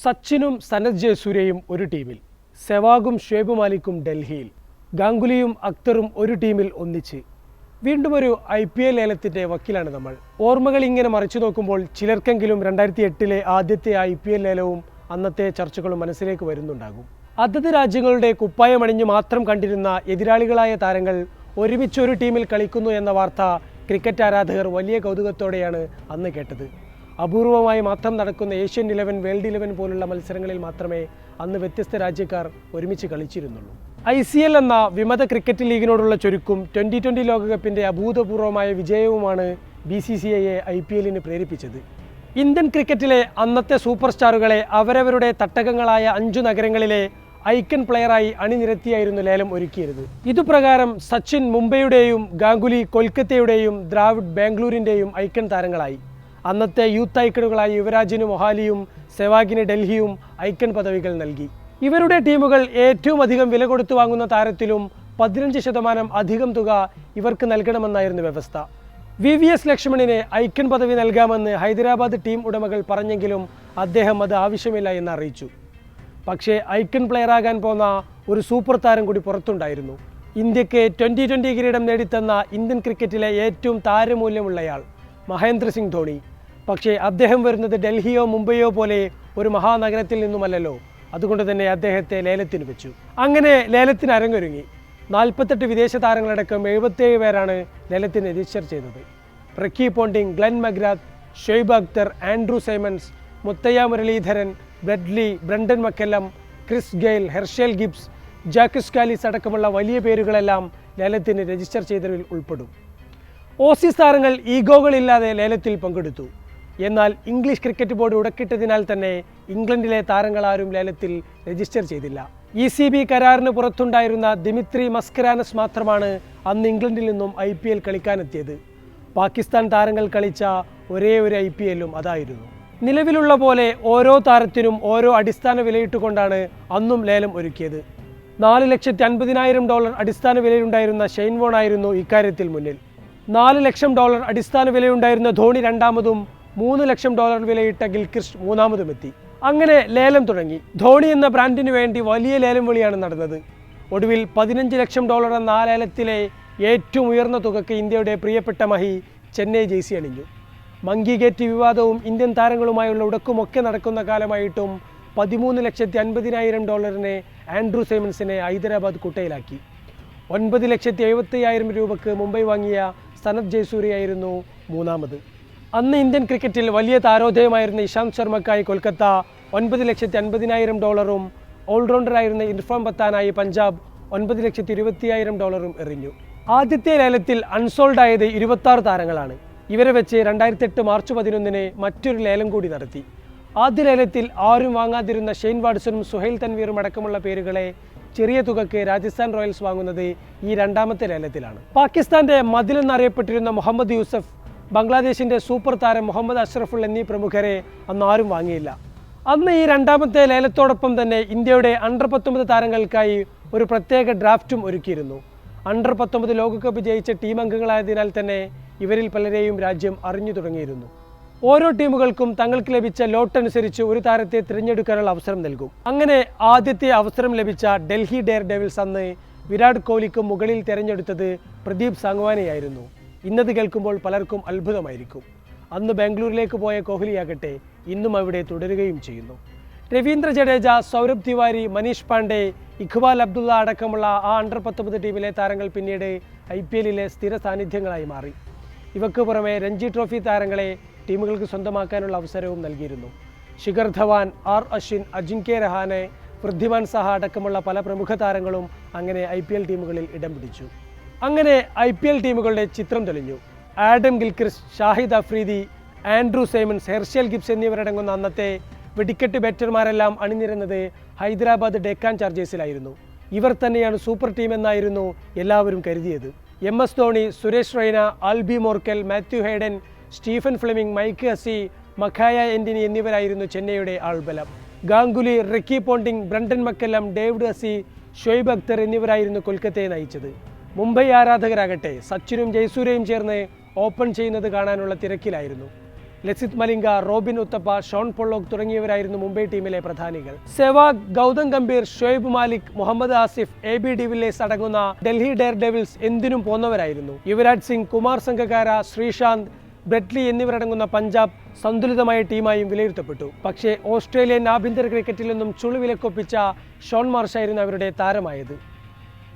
സച്ചിനും സനത് ജയസൂര്യയും ഒരു ടീമിൽ, സെവാഗും ഷുഐബ് മാലിക്കും ഡൽഹിയിൽ, ഗാംഗുലിയും അക്തറും ഒരു ടീമിൽ ഒന്നിച്ച്. വീണ്ടും ഒരു IPL ലേലത്തിൻ്റെ വക്കിലാണ് നമ്മൾ. ഓർമ്മകൾ ഇങ്ങനെ മറിച്ചു നോക്കുമ്പോൾ ചിലർക്കെങ്കിലും 2008 ആദ്യത്തെ IPL ലേലവും അന്നത്തെ ചർച്ചകളും മനസ്സിലേക്ക് വരുന്നുണ്ടാകും. അതത് രാജ്യങ്ങളുടെ കുപ്പായമണിഞ്ഞ് മാത്രം കണ്ടിരുന്ന എതിരാളികളായ താരങ്ങൾ ഒരുമിച്ച് ഒരു ടീമിൽ കളിക്കുന്നു എന്ന വാർത്ത ക്രിക്കറ്റ് ആരാധകർ വലിയ കൗതുകത്തോടെയാണ് അന്ന് കേട്ടത്. അപൂർവമായി മാത്രം നടക്കുന്ന ഏഷ്യൻ 11, വേൾഡ് 11 പോലുള്ള മത്സരങ്ങളിൽ മാത്രമേ അന്ന് വ്യത്യസ്ത രാജ്യക്കാർ ഒരുമിച്ച് കളിച്ചിരുന്നുള്ളൂ. ICL എന്ന വിമത ക്രിക്കറ്റ് ലീഗിനോടുള്ള ചുരുക്കും 2020 ലോകകപ്പിൻ്റെ അഭൂതപൂർവമായ വിജയവുമാണ് BCCIയെ IPLന് പ്രേരിപ്പിച്ചത്. ഇന്ത്യൻ ക്രിക്കറ്റിലെ അന്നത്തെ സൂപ്പർ സ്റ്റാറുകളെ അവരവരുടെ തട്ടകങ്ങളായ 5 നഗരങ്ങളിലെ ഐക്കൺ പ്ലെയറായി അണിനിരത്തിയായിരുന്നു ലേലം ഒരുക്കിയത്. ഇതുപ്രകാരം സച്ചിൻ മുംബൈയുടെയും ഗാംഗുലി കൊൽക്കത്തയുടെയും ദ്രാവിഡ് ബാംഗ്ലൂരിൻ്റെയും ഐക്കൺ താരങ്ങളായി. അന്നത്തെ യൂത്ത് ഐക്കണുകളായി യുവരാജിന് മൊഹാലിയും സെവാഗിന് ഡൽഹിയും ഐക്കൺ പദവികൾ നൽകി. ഇവരുടെ ടീമുകൾ ഏറ്റവും അധികം വില കൊടുത്തു വാങ്ങുന്ന താരത്തിലും 15% അധികം തുക ഇവർക്ക് നൽകണമെന്നായിരുന്നു വ്യവസ്ഥ. VVS ലക്ഷ്മണിന് ഐക്കൺ പദവി നൽകാമെന്ന് ഹൈദരാബാദ് ടീം ഉടമകൾ പറഞ്ഞെങ്കിലും അദ്ദേഹം അത് ആവശ്യമില്ല എന്ന് അറിയിച്ചു. പക്ഷേ ഐക്കൺ പ്ലെയറാകാൻ പോന്ന ഒരു സൂപ്പർ താരം കൂടി പുറത്തുണ്ടായിരുന്നു. ഇന്ത്യക്ക് 2020 കിരീടം നേടിത്തന്ന ഇന്ത്യൻ ക്രിക്കറ്റിലെ ഏറ്റവും താരമൂല്യമുള്ളയാൾ മഹേന്ദ്ര സിംഗ് ധോണി. പക്ഷേ അദ്ദേഹം വരുന്നത് ഡൽഹിയോ മുംബൈയോ പോലെ ഒരു മഹാനഗരത്തിൽ നിന്നുമല്ലല്ലോ. അതുകൊണ്ട് തന്നെ അദ്ദേഹത്തെ ലേലത്തിന് വെച്ചു. അങ്ങനെ ലേലത്തിന് അരങ്ങൊരുങ്ങി. 48 വിദേശ താരങ്ങളടക്കം 77 പേരാണ് ലേലത്തിന് രജിസ്റ്റർ ചെയ്തത്. Ricky Ponting, Glenn McGrath, Shoaib Akhtar, Andrew Symonds, Muttiah Muralitharan, Bradley, Brendon McCullum, Chris Gayle, Herschelle Gibbs, Jacques Kallis അടക്കമുള്ള വലിയ പേരുകളെല്ലാം ലേലത്തിന് രജിസ്റ്റർ ചെയ്തവരിൽ ഉൾപ്പെടും. ഓസീസ് താരങ്ങൾ ഈഗോകളില്ലാതെ ലേലത്തിൽ പങ്കെടുത്തു. എന്നാൽ ഇംഗ്ലീഷ് ക്രിക്കറ്റ് ബോർഡ് ഉടക്കിട്ടതിനാൽ തന്നെ ഇംഗ്ലണ്ടിലെ താരങ്ങളാരും ലേലത്തിൽ രജിസ്റ്റർ ചെയ്തില്ല. ECB കരാറിന് പുറത്തുണ്ടായിരുന്ന ദിമിത്രി മസ്കരാനസ് മാത്രമാണ് അന്ന് ഇംഗ്ലണ്ടിൽ നിന്നും IPL കളിക്കാനെത്തിയത്. പാകിസ്ഥാൻ താരങ്ങൾ കളിച്ച ഒരേ ഒരു IPLും അതായിരുന്നു. നിലവിലുള്ള പോലെ ഓരോ താരത്തിനും ഓരോ അടിസ്ഥാന വിലയിട്ടുകൊണ്ടാണ് അന്നും ലേലം ഒരുക്കിയത്. $4,50,000 അടിസ്ഥാന വിലയുണ്ടായിരുന്ന ഷെയ്ൻ വോൺ ആയിരുന്നു ഇക്കാര്യത്തിൽ മുന്നിൽ. $4 ലക്ഷം അടിസ്ഥാന വിലയുണ്ടായിരുന്ന ധോണി രണ്ടാമതും $3 ലക്ഷം വിലയിട്ട ഗിൽക്രിസ്റ്റ് മൂന്നാമതും എത്തി. അങ്ങനെ ലേലം തുടങ്ങി. ധോണി എന്ന ബ്രാൻഡിന് വേണ്ടി വലിയ ലേലം വിളിയാണ് നടന്നത്. ഒടുവിൽ $15 ലക്ഷം എന്ന ആ ലേലത്തിലെ ഏറ്റവും ഉയർന്ന തുകയ്ക്ക് ഇന്ത്യയുടെ പ്രിയപ്പെട്ട മഹി ചെന്നൈ ജേഴ്സി അണിഞ്ഞു. മങ്കി ഗേറ്റ് വിവാദവും ഇന്ത്യൻ താരങ്ങളുമായുള്ള ഉടക്കുമൊക്കെ നടക്കുന്ന കാലമായിട്ടും $13,50,000 ആൻഡ്രൂ സൈമൺസിനെ ഹൈദരാബാദ് കുട്ടയിലാക്കി. $9,75,000 രൂപയ്ക്ക് മുംബൈ വാങ്ങിയ സനത് ജയസൂര്യയായിരുന്നു മൂന്നാമത്. അന്ന് ഇന്ത്യൻ ക്രിക്കറ്റിൽ വലിയ താരോദയമായിരുന്ന ഇഷാന്ത് ശർമ്മക്കായി കൊൽക്കത്ത $9,50,000 ഓൾറൗണ്ടറായിരുന്ന ഇർഫാൻ പത്താനായി പഞ്ചാബ് $9,20,000 എറിഞ്ഞു. ആദ്യത്തെ ലേലത്തിൽ അൺസോൾഡ് ആയത് 26 താരങ്ങളാണ്. ഇവരെ വെച്ച് 2008 മാർച്ച് 11 മറ്റൊരു ലേലം കൂടി നടത്തി. ആദ്യ ലേലത്തിൽ ആരും വാങ്ങാതിരുന്ന ഷെയ്ൻ വാട്സണും സുഹൈൽ തൻവീറും അടക്കമുള്ള പേരുകളെ ചെറിയ തുകയ്ക്ക് രാജസ്ഥാൻ റോയൽസ് വാങ്ങുന്നത് ഈ രണ്ടാമത്തെ ലേലത്തിലാണ്. പാകിസ്ഥാന്റെ മതിലെന്നറിയപ്പെട്ടിരുന്ന മുഹമ്മദ് യൂസഫ്, ബംഗ്ലാദേശിന്റെ സൂപ്പർ താരം മുഹമ്മദ് അഷ്റഫുൾ എന്നീ പ്രമുഖരെ അന്ന് ആരും വാങ്ങിയില്ല. അന്ന് ഈ രണ്ടാമത്തെ ലേലത്തോടൊപ്പം തന്നെ ഇന്ത്യയുടെ അണ്ടർ-19 താരങ്ങൾക്കായി ഒരു പ്രത്യേക ഡ്രാഫ്റ്റും ഒരുക്കിയിരുന്നു. അണ്ടർ-19 ലോകകപ്പ് ജയിച്ച ടീം അംഗങ്ങളായതിനാൽ തന്നെ ഇവരിൽ പലരെയും രാജ്യം അറിഞ്ഞു തുടങ്ങിയിരുന്നു. ഓരോ ടീമുകൾക്കും തങ്ങൾക്ക് ലഭിച്ച ലോട്ട് അനുസരിച്ച് ഒരു താരത്തെ തിരഞ്ഞെടുക്കാനുള്ള അവസരം നൽകും. അങ്ങനെ ആദ്യത്തെ അവസരം ലഭിച്ച ഡൽഹി ഡെയർ ഡെവിൾസ് അന്ന് വിരാട് കോഹ്ലിക്കും മുകളിൽ തിരഞ്ഞെടുത്തത് പ്രദീപ് സാങ്വാനെയായിരുന്നു. ഇന്നത് കേൾക്കുമ്പോൾ പലർക്കും അത്ഭുതമായിരിക്കും. അന്ന് ബാംഗ്ലൂരിലേക്ക് പോയ കോഹ്ലിയാകട്ടെ ഇന്നും അവിടെ തുടരുകയും ചെയ്യുന്നു. രവീന്ദ്ര ജഡേജ, സൗരഭ് തിവാരി, മനീഷ് പാണ്ഡെ, ഇഖ്ബാൽ അബ്ദുള്ള അടക്കമുള്ള ആ അണ്ടർ-19 ടീമിലെ താരങ്ങൾ പിന്നീട് IPLലെ സ്ഥിര സാന്നിധ്യങ്ങളായി മാറി. ഇവക്ക് പുറമെ രഞ്ജി ട്രോഫി താരങ്ങളെ ടീമുകൾക്ക് സ്വന്തമാക്കാനുള്ള അവസരവും നൽകിയിരുന്നു. ശിഖർ ധവാൻ, അശ്വിൻ, അജിങ്ക്യ രഹാനെ, വൃദ്ധിമാൻ സഹ അടക്കമുള്ള പല പ്രമുഖ താരങ്ങളും അങ്ങനെ IPL ടീമുകളിൽ ഇടം പിടിച്ചു. അങ്ങനെ IPL ടീമുകളുടെ ചിത്രം തെളിഞ്ഞു. Adam Gilchrist, Shahid Afridi, Andrew Symonds, Herschelle Gibbs എന്നിവരടങ്ങുന്ന അന്നത്തെ വെടിക്കെട്ട് ബാറ്റർമാരെല്ലാം അണിനിരുന്നത് ഹൈദരാബാദ് ഡെക്കാൻ ചാർജേഴ്സിലായിരുന്നു. ഇവർ തന്നെയാണ് സൂപ്പർ ടീം എന്നായിരുന്നു എല്ലാവരും കരുതിയത്. MS Dhoni, Suresh Raina, Albie Morkel, Matthew Hayden, Stephen Fleming, Mike Hussey, Makhaya Ntini എന്നിവരായിരുന്നു ചെന്നൈയുടെ ആൾബലം. Ganguly, Ricky Ponting, Brendon McCullum, David Hussey, Shoaib Akhtar എന്നിവരായിരുന്നു കൊൽക്കത്തയെ നയിച്ചത്. മുംബൈ ആരാധകരാകട്ടെ സച്ചിനും ജയസൂര്യയും ചേർന്ന് ഓപ്പൺ ചെയ്യുന്നത് കാണാനുള്ള തിരക്കിലായിരുന്നു. ലസിത് മലിംഗ, റോബിൻ ഉത്തപ്പ, ഷോൺ പൊള്ളോക്ക് തുടങ്ങിയവരായിരുന്നു മുംബൈ ടീമിലെ പ്രധാനികൾ. സെവാഗ്, ഗൗതം ഗംഭീർ, ഷുഐബ് മാലിക്, മുഹമ്മദ് ആസിഫ്, AB ഡിവില്ലിയേഴ്സ് അടങ്ങുന്ന ഡൽഹി ഡെയർ ഡെവിൾസ് എന്തിനും പോന്നവരായിരുന്നു. യുവരാജ് സിംഗ്, കുമാർ സംഗകാര, ശ്രീശാന്ത്, ബ്രെറ്റ്ലി എന്നിവരടങ്ങുന്ന പഞ്ചാബ് സന്തുലിതമായ ടീമായും വിലയിരുത്തപ്പെട്ടു. പക്ഷേ ഓസ്ട്രേലിയൻ ആഭ്യന്തര ക്രിക്കറ്റിൽ നിന്നും ചുളുവിലക്കൊപ്പിച്ച ഷോൺ മാർഷായിരുന്നു അവരുടെ താരമായത്.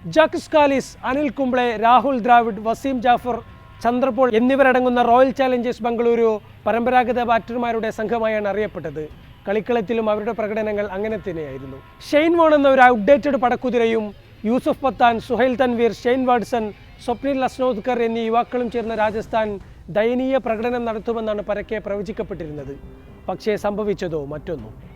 ജാക്സ് കാലിസ്, അനിൽ കുംബ്ലെ, രാഹുൽ ദ്രാവിഡ്, വസീം ജാഫർ, ചന്ദ്രപോൾ എന്നിവരടങ്ങുന്ന റോയൽ ചാലഞ്ചേഴ്സ് ബംഗളൂരു പരമ്പരാഗത ബാറ്റർമാരുടെ സംഘമായാണ് അറിയപ്പെട്ടത്. കളിക്കളത്തിലും അവരുടെ പ്രകടനങ്ങൾ അങ്ങനെ തന്നെയായിരുന്നു. ഷെയ്ൻ വോൺ എന്ന ഒരു ഔട്ട്ഡേറ്റഡ് പടക്കുതിരയും യൂസഫ് പത്താൻ, സുഹൈൽ തൻവീർ, ഷെയ്ൻ വാട്സൺ, സ്വപ്നിൽ ലസ്നോദ്കർ എന്നീ യുവാക്കളും ചേർന്ന രാജസ്ഥാൻ ദയനീയ പ്രകടനം നടത്തുമെന്നാണ് പരക്കെ പ്രവചിക്കപ്പെട്ടിരുന്നത്. പക്ഷേ സംഭവിച്ചതോ മറ്റൊന്നും.